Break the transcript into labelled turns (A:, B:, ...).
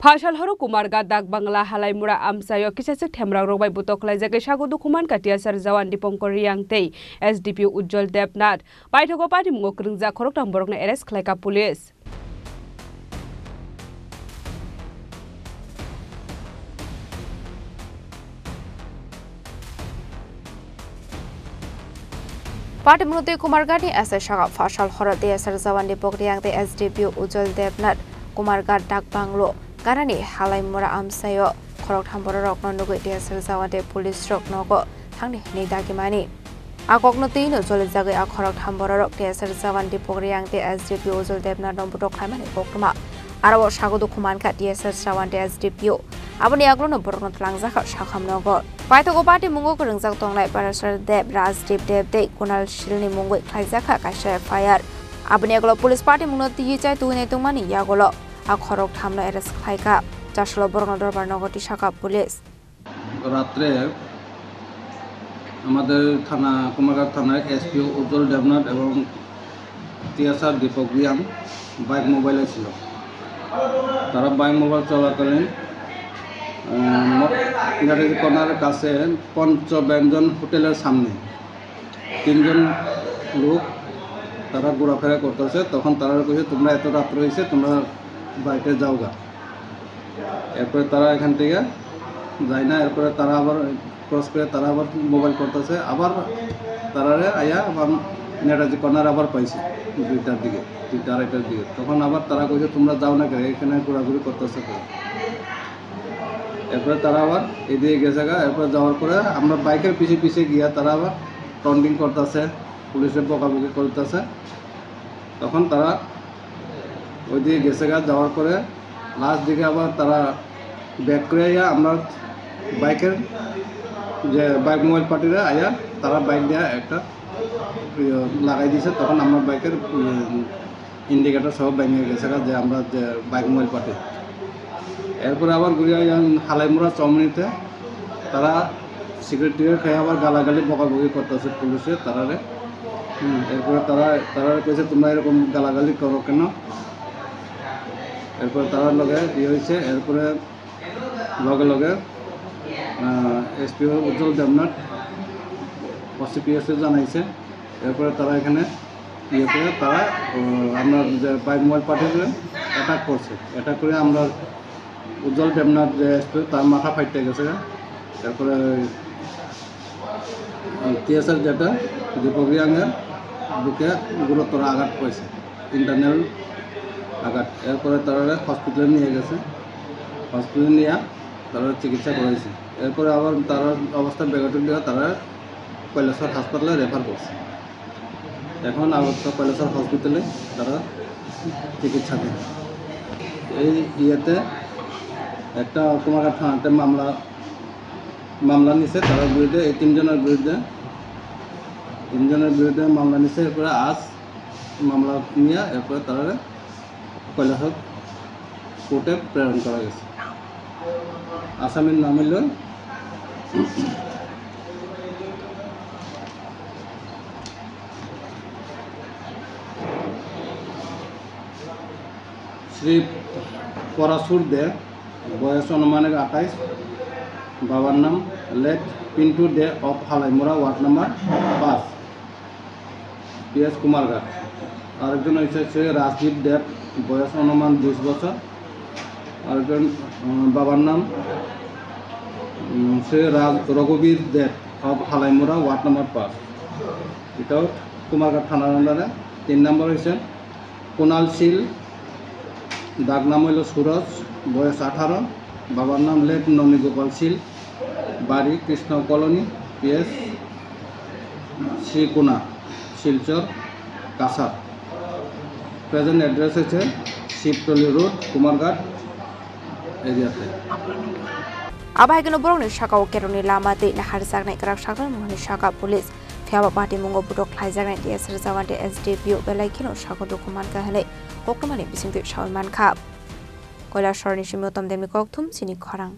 A: Phashal horo Kumarga dak Bangla halai mura amsayo kisasik themrang robai butok laijake sago dokuman katia sar jawan Dipankar Riang tei SDP Ujjwal Debnath paithogo party mungo kringja khorok tamborokna arrest khlaika police.
B: Party Munuti Kumargani as a shaka Fashal Horror de Sar Jawan Dipankar Riang tei SDP Ujjwal Debnath Kumarga dak Banglo Garani halai mura amsayo khorok tamborok nogoi de Sar Jawan de police rok nogo thangni ni dagimani akokno tino jole jagai akhorok tamborok de Sar Jawan Dipankar Riang tei SDP Ujjwal Debnath nombutok khaimani koktuma arabo sagodo khumanka de Sar Jawan de SDP aboni aglono borokno tlangjaka sakham nogo paithogo party mungo kringjak tonglai Parasar Deb Rajdeep Deb tei Kunal Shilni mungoi khaijaka kaisa fire aboni aglo police party mungo ti chai tuine tungmani yagolo akhorok thamno arrest khaika jaslo borokno dorbar nogoti shaka police
C: রাত্রে আমাদের থানা কুমারঘাট থানায় SP উজ্জ্বল দেবনাথ এবং TSR Dipak Reang bike মোবাইলে ছিল তারা bike mobile চলাকালীন গাড়ির কর্নারের কাছে পঞ্চব্যঞ্জন হোটেলের সামনে তিনজন লোক তারা ঘোরাফেরা করতেছে তখন তারা কইছে তোমরা এত রাত্রে হয়েছে তোমরা বাইকে যাও গা এরপরে তারা এখান থেকে যায় না এরপরে তারা আবার ক্রস করে তারা আবার মোবাইল করতেছে আবার তারারে আয়া আবার নেতাজি কর্নার আবার পাইছে 2টার দিকে 2টা 2:30টার দিকে তখন আবার তারা কইছে তোমরা যাও না কেন এখানে ঘোরাঘুরি করতেছে এরপরে তারা আবার এদিকে গেছে গা এরপরে যাওয়ার পরে আমরা বাইকের পিছে পিছে গিয়া তারা আবার টন্ডিং করতেছে পুলিশের বকাবকি করতেছে তখন তারা ওইদিকে গেছে গা যাওয়ার পরে লাস্ট দিকে আবার তারা ব্যাক করে আয়া আমরা বাইকের যে বাইক মোবাইল পার্টিরা আয়া তারা বাইক দিয়ে একটা লাগাই দিয়েছে তখন আমরা বাইকের ইন্ডিকেটার সহ ভেঙে গেছে যে আমরা যে বাইক মোবাইল পার্টি এরপরে আবার ঘুরে হালাইমুড়া চমনিতে তারা সিকিউরিটি খেয়ে আবার গালাগালি বকাবকি করতেছে পুলিশে তারারে এরপরে তারা কইছে তোমরা এরকম গালাগালি করো কেন এরপরে তারার লগে ইয়ে হয়েছে এরপরে লগে লগে এসপি উজ্জ্বল দেবনাথ ওসিপিএসে জানাইছে এরপরে তারা এখানে ইয়ে করে তারা আমরা যে বাইক মোবাইল পার্টিতে অ্যাটাক করছে অ্যাটাক করে আমরা উজ্জ্বল দেবনাথ যে এসপি তার মাথা ফাইটে গেছে এরপরে টিএসআর যেটা দীপক রিয়াংয়ের বুকে গুরুতর আঘাত পেয়েছে ইন্টারনাল আঘাত এরপরে তারা হসপিটালে নিয়ে গেছে হসপিটালে নিয়ে তারা চিকিৎসা করেছে এরপরে আবার তার অবস্থা বেগতিক দিয়ে তারা কৈলাসর হাসপাতালে রেফার করছে এখন আবার কৈলাসর হসপিটালে তারা চিকিৎসা দেয় এই ইয়েতে একটা কুমারঘাট থানাতে মামলা নিছে তার বিরুদ্ধে এই তিনজনের বিরুদ্ধে মামলা নিছে এরপরে আজ মামলা নিয়ে এরপরে তারা কৈলাসর কোর্টে প্রেরণ করা গেছে আসামির নাম হইল শ্রী পরাশুর দে বয়স অনুমানিক 28 বাবার নাম late Pintu Dey of Halaimura ward number 5 PS Kumarghat আরেকজন হচ্ছে শ্রী রাজদীপ দেব বয়স অনুমান 20 বছর আরেকজন বাবার নাম শ্রী রঘুবীর দেব অফ হালাইমুড়া ওয়ার্ড নাম্বার 5 এটাও কুমারঘাট থানার আন্ডারে 3 নম্বর হয়েছে কুনাল শীল ডাক নাম হইল সুরজ বয়স 18 বাবার নাম লেট ননী গোপাল শীল বাড়ি Krishna colony PS Srikuna Silchar Cachar present address হচ্ছে শিবতলি রোড কুমারঘাট এরিয়াতে
B: Abahigano borong ni shaka okeroni lamate na harjaknai karak shakal mohni shaka police fiaba party mungo butok khlaijaknai de Sar Jawan de SDP belaikino shaka dokuman kahale koktomani bisingte Salman Kha Koilashor ni shimotom demni kokthum sini khorang